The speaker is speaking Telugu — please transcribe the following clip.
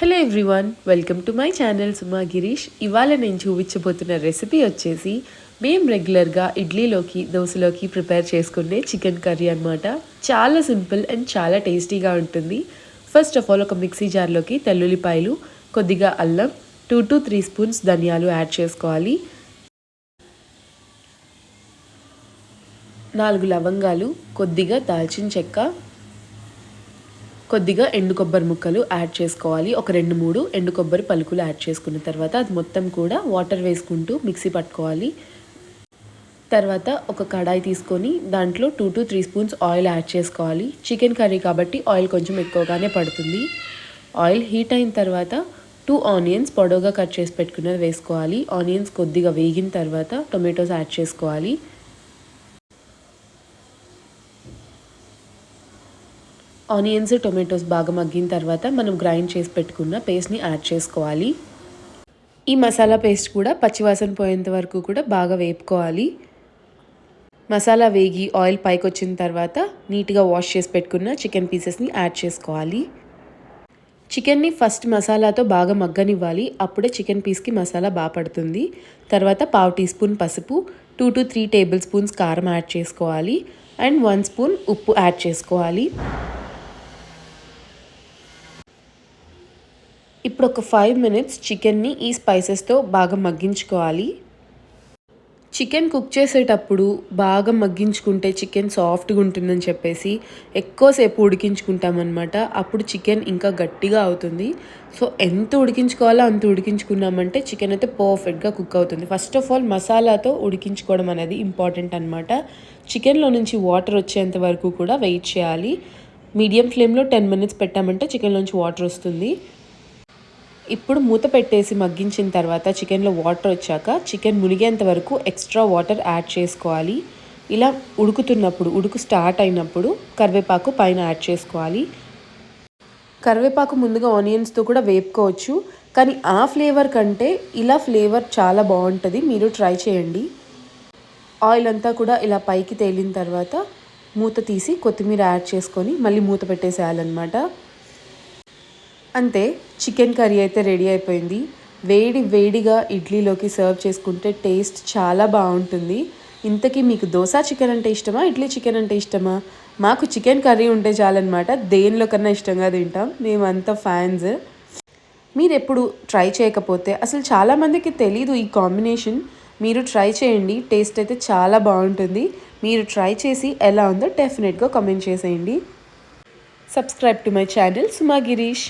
Hello everyone, welcome to my channel Suma Girish. ఇవాళ నేను చూపించబోతున్న రెసిపీ వచ్చేసి మేము రెగ్యులర్గా ఇడ్లీలోకి దోశలోకి ప్రిపేర్ చేసుకునే చికెన్ కర్రీ అనమాట. చాలా సింపుల్ అండ్ చాలా టేస్టీగా ఉంటుంది. ఫస్ట్ ఆఫ్ ఆల్ ఒక మిక్సీ జార్లోకి తెల్లుల్లిపాయలు, కొద్దిగా అల్లం, 2 to 3 స్పూన్స్ ధనియాలు యాడ్ చేసుకోవాలి. 4 లవంగాలు, కొద్దిగా దాల్చిన చెక్క, కొద్దిగా ఎండు కొబ్బరి ముక్కలు యాడ్ చేసుకోవాలి. ఒక 2-3 ఎండు కొబ్బరి పలుకులు యాడ్ చేసుకున్న తర్వాత అది మొత్తం కూడా వాటర్ వేసుకుంటూ మిక్సీ పట్టుకోవాలి. తర్వాత ఒక కడాయి తీసుకొని దాంట్లో 2 to 3 స్పూన్స్ ఆయిల్ యాడ్ చేసుకోవాలి. చికెన్ కర్రీ కాబట్టి ఆయిల్ కొంచెం ఎక్కువగానే పడుతుంది. ఆయిల్ హీట్ అయిన తర్వాత 2 ఆనియన్స్ పొడవుగా కట్ చేసి పెట్టుకున్నది వేసుకోవాలి. ఆనియన్స్ కొద్దిగా వేగిన తర్వాత టొమాటోస్ యాడ్ చేసుకోవాలి. ఆనియన్స్ టొమాటోస్ బాగా మగ్గిన తర్వాత మనం గ్రైండ్ చేసి పెట్టుకున్న పేస్ట్ని యాడ్ చేసుకోవాలి. ఈ మసాలా పేస్ట్ కూడా పచ్చివాసన పోయేంత వరకు కూడా బాగా వేపుకోవాలి. మసాలా వేగి ఆయిల్ పైకి వచ్చిన తర్వాత నీట్గా వాష్ చేసి పెట్టుకున్న చికెన్ పీసెస్ని యాడ్ చేసుకోవాలి. చికెన్ని ఫస్ట్ మసాలాతో బాగా మగ్గనివ్వాలి. అప్పుడే చికెన్ పీస్కి మసాలా బాగా పడుతుంది. తర్వాత 1/2 టీ స్పూన్ పసుపు, 2 to 3 టేబుల్ స్పూన్స్ కారం యాడ్ చేసుకోవాలి అండ్ 1 స్పూన్ ఉప్పు యాడ్ చేసుకోవాలి. ఇప్పుడు ఒక 5 minutes చికెన్ని ఈ స్పైసెస్తో బాగా మగ్గించుకోవాలి. చికెన్ కుక్ చేసేటప్పుడు బాగా మగ్గించుకుంటే చికెన్ సాఫ్ట్గా ఉంటుందని చెప్పేసి ఎక్కువసేపు ఉడికించుకుంటామన్నమాట. అప్పుడు చికెన్ ఇంకా గట్టిగా అవుతుంది. సో ఎంత ఉడికించుకోవాలో అంత ఉడికించుకున్నామంటే చికెన్ అయితే పర్ఫెక్ట్గా కుక్ అవుతుంది. ఫస్ట్ ఆఫ్ ఆల్ మసాలాతో ఉడికించుకోవడం అనేది ఇంపార్టెంట్ అనమాట. చికెన్లో నుంచి వాటర్ వచ్చేంత వరకు కూడా వెయిట్ చేయాలి. మీడియం ఫ్లేమ్లో 10 minutes పెట్టామంటే చికెన్లోంచి వాటర్ వస్తుంది. ఇప్పుడు మూత పెట్టేసి మగ్గించిన తర్వాత చికెన్లో వాటర్ వచ్చాక చికెన్ మునిగేంత వరకు ఎక్స్ట్రా వాటర్ యాడ్ చేసుకోవాలి. ఇలా ఉడుకుతున్నప్పుడు ఉడుకు స్టార్ట్ అయినప్పుడు కరివేపాకు పైన యాడ్ చేసుకోవాలి. కరివేపాకు ముందుగా ఆనియన్స్తో కూడా వేపుకోవచ్చు, కానీ ఆ ఫ్లేవర్ కంటే ఇలా ఫ్లేవర్ చాలా బాగుంటుంది. మీరు ట్రై చేయండి. ఆయిల్ అంతా కూడా ఇలా పైకి తేలిన తర్వాత మూత తీసి కొత్తిమీర యాడ్ చేసుకొని మళ్ళీ మూత పెట్టేసేయాలన్నమాట. అంతే, చికెన్ కర్రీ అయితే రెడీ అయిపోయింది. వేడిగా ఇడ్లీలోకి సర్వ్ చేసుకుంటే టేస్ట్ చాలా బాగుంటుంది. ఇంతకీ మీకు దోశ చికెన్ అంటే ఇష్టమా, ఇడ్లీ చికెన్ అంటే ఇష్టమా? మాకు చికెన్ కర్రీ ఉంటే చాలన్నమాట. దేనిలో కన్నా ఇష్టంగా తింటాం, మేమంతా ఫ్యాన్స్. మీరు ఎప్పుడు ట్రై చేయకపోతే, అసలు చాలామందికి తెలీదు ఈ కాంబినేషన్, మీరు ట్రై చేయండి. టేస్ట్ అయితే చాలా బాగుంటుంది. మీరు ట్రై చేసి ఎలా ఉందో డెఫినెట్గా కామెంట్ చేసేయండి. Subscribe to my channel Suma Girish.